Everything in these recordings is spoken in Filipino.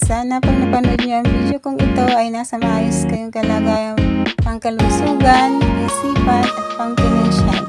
Sana pag napanood niyo ang video kong ito ay nasa maayos kayong kalagayan, pangkalusugan, isipan at pangpinansyal.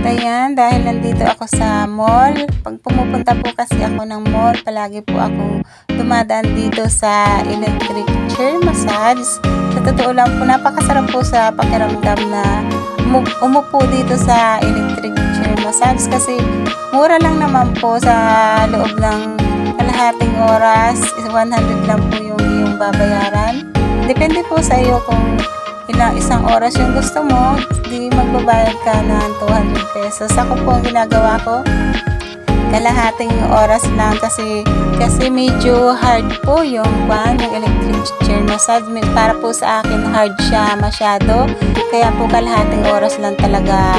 Ayan, dahil nandito ako sa mall, pag pumupunta po kasi ako ng mall, palagi po akong dumadaan dito sa electric chair massage. Sa totoo lang po, napakasarap po sa pakiramdam na umupo dito sa electric chair massage kasi mura lang naman po, sa loob ng kalahating oras, 100 lang po yung iyong babayaran. Depende po sa iyo kung isang oras yung gusto mo, di magbabayad ka ng 200 pesos. Ako po ang ginagawa ko, kalahating oras lang kasi medyo hard po yung electric chair massage. Para po sa akin hard siya masyado, kaya po kalahating oras lang talaga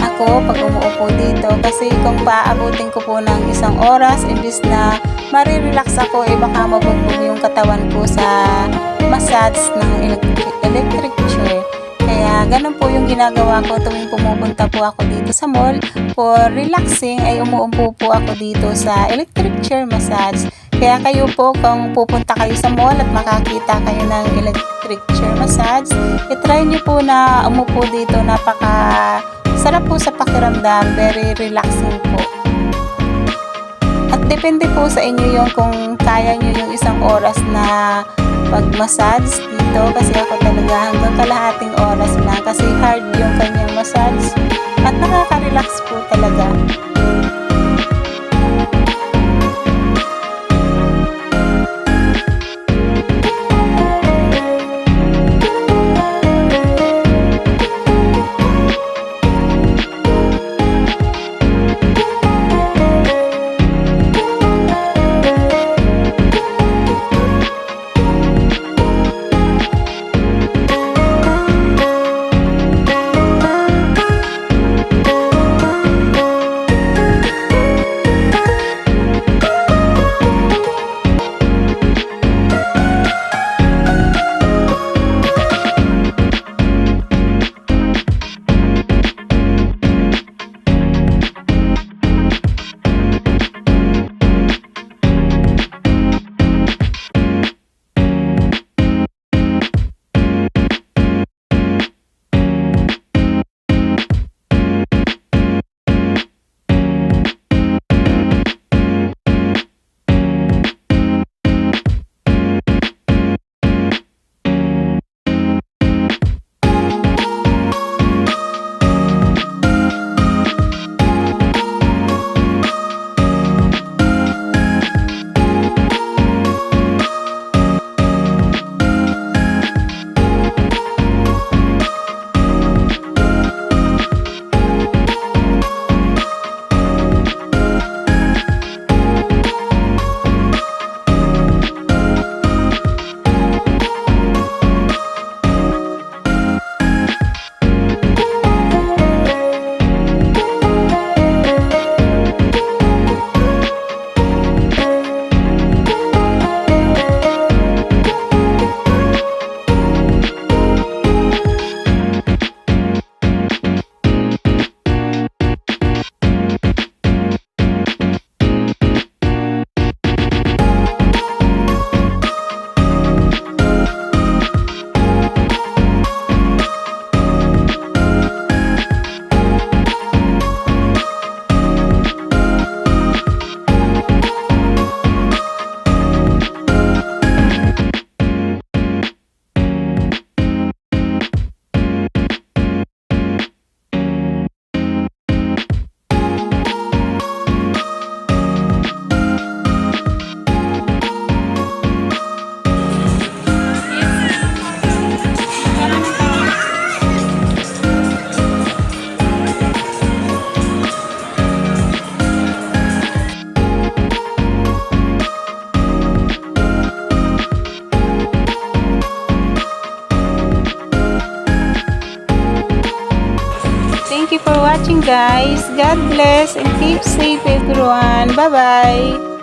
ako pag umuupo dito, kasi kung paabutin ko po ng isang oras, imbis na marirelax ako, baka mabugbog yung katawan ko sa massage ng electric chair. Kaya ganun po yung ginagawa ko tuwing pumupunta po ako dito sa mall. For relaxing ay umuupo po ako dito sa electric chair massage. Kaya kayo po, kung pupunta kayo sa mall at makakita kayo ng electric chair massage, itry nyo po na umupo dito. Napaka sarap po sa pakiramdam, very relaxing po. At depende po sa inyo yung kung kaya nyo yung isang oras na pag-massage dito, kasi ako talaga hanggang kalahating oras lang kasi hard yung kanyang massage at nakaka-relax po talaga. watching guys. God bless and keep safe everyone. Bye-bye.